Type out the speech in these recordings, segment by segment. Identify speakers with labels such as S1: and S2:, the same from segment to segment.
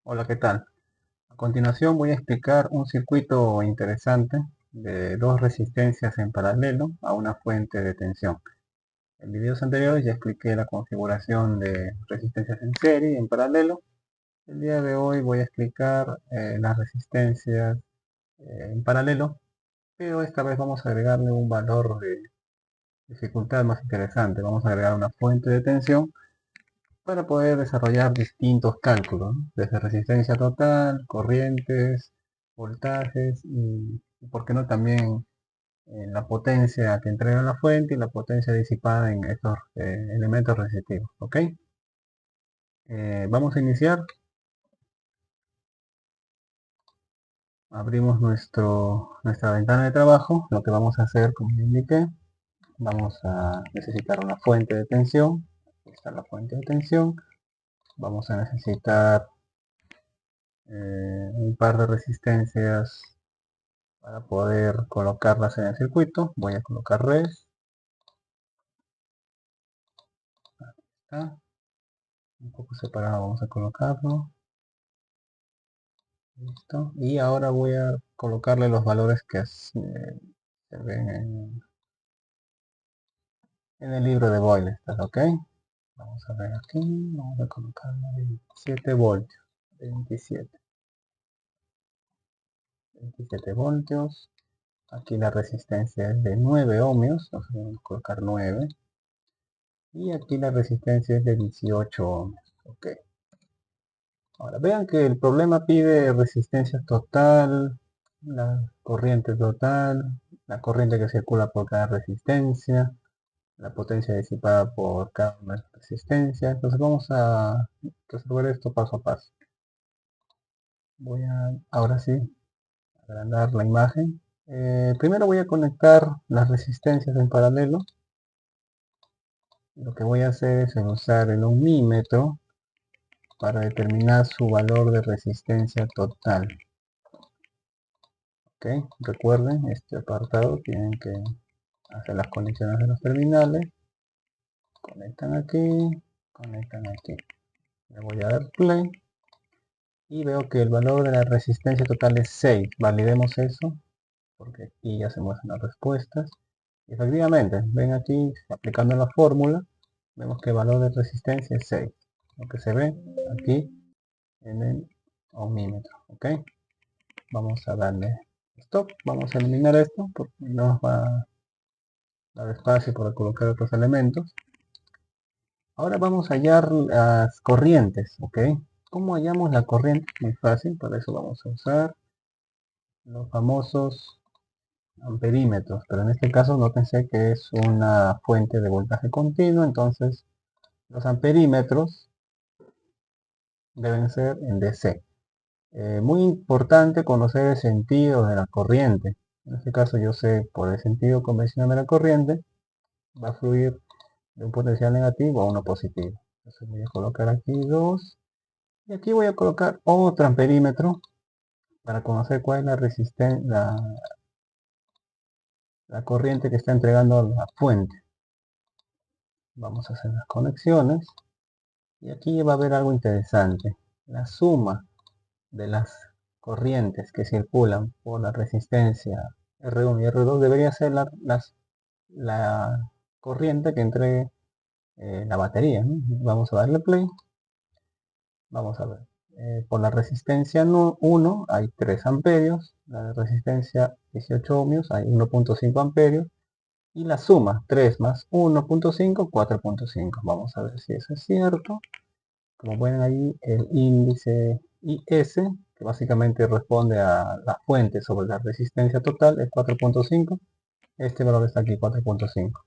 S1: Hola, ¿qué tal? A continuación voy a explicar un circuito interesante de dos resistencias en paralelo a una fuente de tensión. En videos anteriores ya expliqué la configuración de resistencias en serie y en paralelo. El día de hoy voy a explicar las resistencias en paralelo, pero esta vez vamos a agregarle un valor de dificultad más interesante. Vamos a agregar una fuente de tensión para poder desarrollar distintos cálculos, ¿no? Desde resistencia total, corrientes, voltajes y por qué no también la potencia que entrega la fuente y la potencia disipada en estos elementos resistivos. ¿Ok? Vamos a iniciar. Abrimos nuestra ventana de trabajo. Lo que vamos a hacer, como ya indiqué, vamos a necesitar una fuente de tensión. Aquí está la fuente de tensión. Vamos a necesitar un par de resistencias para poder colocarlas en el circuito. Voy a colocar res. Está un poco separado, vamos a colocarlo. Listo. Y ahora voy a colocarle los valores que se ven en el libro de Boyle. ¿Está ok? Vamos a ver aquí. Vamos a colocarle 27 voltios. 27 voltios. Aquí la resistencia es de 9 ohmios. Entonces vamos a colocar 9. Y aquí la resistencia es de 18 ohmios. Ok. Ahora vean que el problema pide resistencia total, la corriente total, la corriente que circula por cada resistencia, la potencia disipada por cada una de las resistencias. Entonces vamos a resolver esto paso a paso. Voy a, ahora sí, agrandar la imagen. Primero voy a conectar las resistencias en paralelo. Lo que voy a hacer es usar el ohmímetro para determinar su valor de resistencia total. Ok, recuerden, este apartado tienen que hacer las conexiones de los terminales. Conectan aquí, conectan aquí. Le voy a dar play y veo que el valor de la resistencia total es 6. Validemos eso porque aquí ya se muestran las respuestas. Y efectivamente, ven aquí, aplicando la fórmula, vemos que el valor de resistencia es 6. Lo que se ve aquí en el ohmímetro. Ok, vamos a darle stop. Vamos a eliminar esto porque no nos va a dar espacio para colocar otros elementos. Ahora vamos a hallar las corrientes, ¿ok? ¿Cómo hallamos la corriente? Muy fácil, para eso vamos a usar los famosos amperímetros, pero en este caso nótense que es una fuente de voltaje continuo, entonces los amperímetros deben ser en DC. Muy importante conocer el sentido de la corriente. En este caso yo sé por el sentido convencional de la corriente va a fluir de un potencial negativo a uno positivo. Entonces voy a colocar aquí 2 y aquí voy a colocar otro amperímetro para conocer cuál es la resistencia, la corriente que está entregando la fuente. Vamos a hacer las conexiones y aquí va a haber algo interesante. La suma de las corrientes que circulan por la resistencia R1 y R2 debería ser la corriente que entregue la batería, ¿no? Vamos a darle play. Vamos a ver. Por la resistencia 1 hay 3 amperios, la resistencia 18 ohmios hay 1.5 amperios y la suma 3 más 1.5, 4.5. Vamos a ver si eso es cierto. Como ven ahí el índice IS, que básicamente responde a la fuente sobre la resistencia total, es 4.5. Este valor está aquí, 4.5.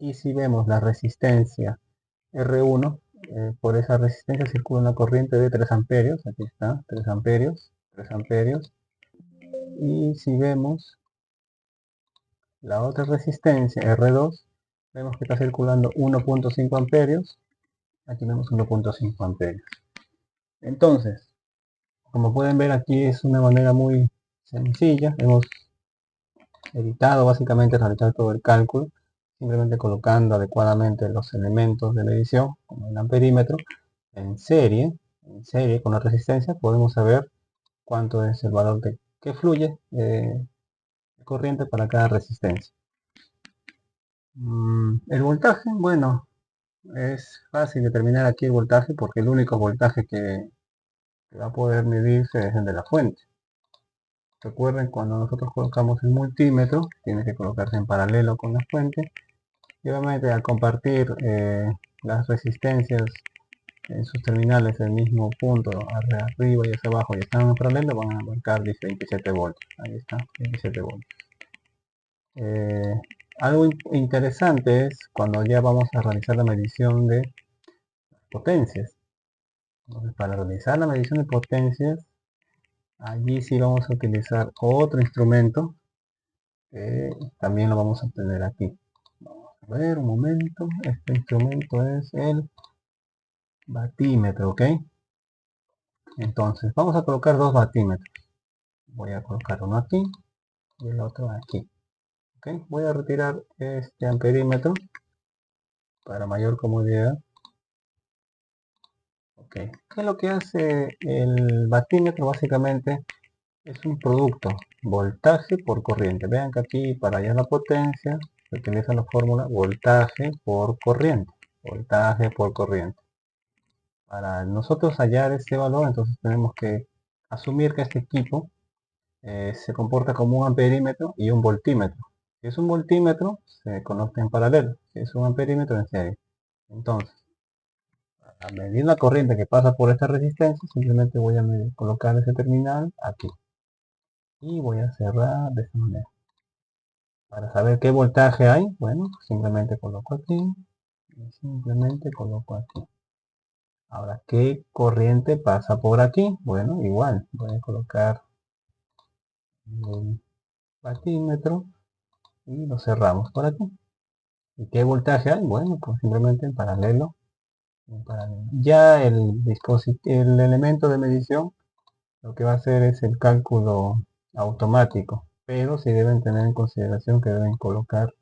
S1: Y si vemos la resistencia R1, por esa resistencia circula una corriente de 3 amperios, aquí está, 3 amperios, 3 amperios. Y si vemos la otra resistencia, R2, vemos que está circulando 1.5 amperios, aquí vemos 1.5 amperios. Entonces, como pueden ver aquí es una manera muy sencilla, hemos evitado básicamente realizar todo el cálculo, simplemente colocando adecuadamente los elementos de medición, como el amperímetro, en serie, en serie con la resistencia, podemos saber cuánto es el valor que fluye corriente para cada resistencia. El voltaje, bueno, es fácil determinar aquí el voltaje porque el único voltaje que va a poder medirse es el de la fuente. Recuerden, cuando nosotros colocamos el multímetro, tiene que colocarse en paralelo con la fuente. Y obviamente al compartir las resistencias en sus terminales del mismo punto, arriba y hacia abajo, y están en paralelo, van a marcar 27 voltios. Ahí está, 27 voltios. Algo interesante es cuando ya vamos a realizar la medición de potencias. Entonces, para realizar la medición de potencias, allí sí vamos a utilizar otro instrumento que también lo vamos a obtener aquí. Vamos a ver un momento. Este instrumento es el batímetro, ¿ok? Entonces, vamos a colocar dos batímetros. Voy a colocar uno aquí y el otro aquí. ¿Ok? Voy a retirar este amperímetro para mayor comodidad. Ok. ¿Qué es lo que hace el batímetro? Básicamente es un producto, voltaje por corriente. Vean que aquí para hallar la potencia se utiliza la fórmula voltaje por corriente. Voltaje por corriente. Para nosotros hallar este valor, entonces tenemos que asumir que este equipo se comporta como un amperímetro y un voltímetro. Si es un voltímetro, se conecta en paralelo. Si es un amperímetro, en serie. Entonces, a medir la corriente que pasa por esta resistencia, simplemente voy a colocar ese terminal aquí. Y voy a cerrar de esta manera. Para saber qué voltaje hay, bueno, pues simplemente coloco aquí. Y simplemente coloco aquí. Ahora, ¿qué corriente pasa por aquí? Bueno, igual, voy a colocar el batímetro y lo cerramos por aquí. ¿Y qué voltaje hay? Bueno, pues simplemente en paralelo. Ya el elemento de medición lo que va a hacer es el cálculo automático, pero sí deben tener en consideración que deben colocar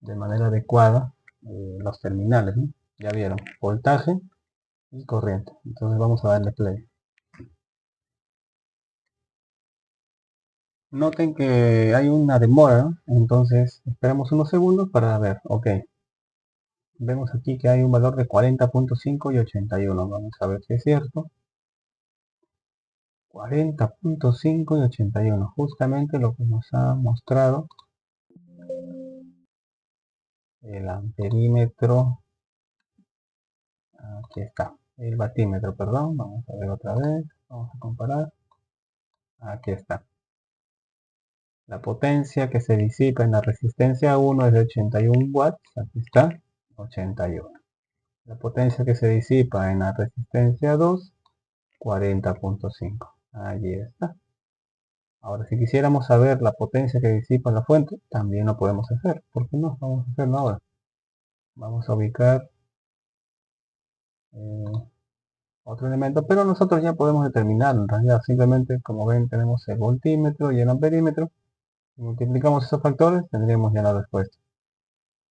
S1: de manera adecuada los terminales, ¿no? Ya vieron, voltaje y corriente. Entonces vamos a darle play. Noten que hay una demora, ¿no? Entonces esperamos unos segundos para ver. Ok. Vemos aquí que hay un valor de 40.5 y 81. Vamos a ver si es cierto. 40.5 y 81. Justamente lo que nos ha mostrado el amperímetro. Aquí está. El batímetro, perdón. Vamos a ver otra vez. Vamos a comparar. Aquí está. La potencia que se disipa en la resistencia 1 es de 81 watts. Aquí está. 81. La potencia que se disipa en la resistencia 2, 40.5. Allí está. Ahora, si quisiéramos saber la potencia que disipa la fuente, también lo podemos hacer. ¿Por qué no? Vamos a hacerlo ahora. Vamos a ubicar otro elemento, pero nosotros ya podemos determinar, en realidad, simplemente, como ven, tenemos el voltímetro y el amperímetro. Si multiplicamos esos factores, tendríamos ya la respuesta.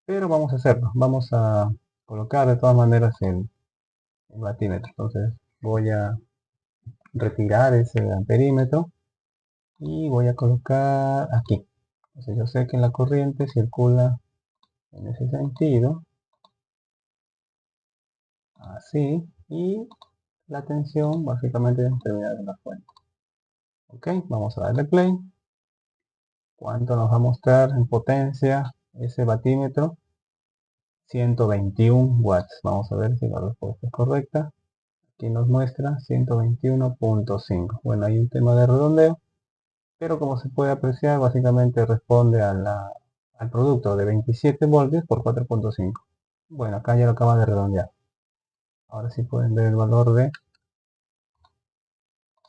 S1: Pero vamos a hacerlo. Vamos a colocar de todas maneras el batímetro. Entonces, voy a retirar ese amperímetro y voy a colocar aquí. Entonces, yo sé que la corriente circula en ese sentido, así, y la tensión básicamente es terminal de la fuente. Ok, vamos a darle play. ¿Cuánto nos va a mostrar en potencia ese batímetro? 121 watts. Vamos a ver si la respuesta es correcta. Aquí nos muestra 121.5. Bueno, hay un tema de redondeo, pero como se puede apreciar, básicamente responde al producto de 27 voltios por 4.5. Bueno, acá ya lo acaba de redondear. Ahora sí pueden ver el valor de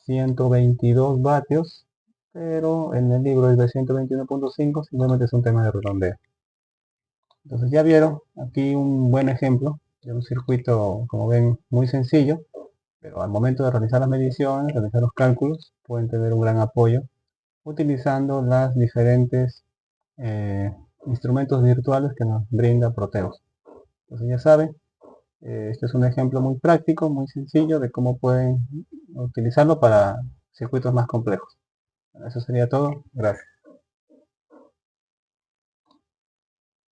S1: 122 vatios, pero en el libro es de 121.5, simplemente es un tema de redondeo. Entonces ya vieron aquí un buen ejemplo de un circuito, como ven, muy sencillo, pero al momento de realizar las mediciones, realizar los cálculos, pueden tener un gran apoyo utilizando las diferentes instrumentos virtuales que nos brinda Proteus. Entonces ya saben, Este es un ejemplo muy práctico, muy sencillo de cómo pueden utilizarlo para circuitos más complejos. Eso sería todo. Gracias.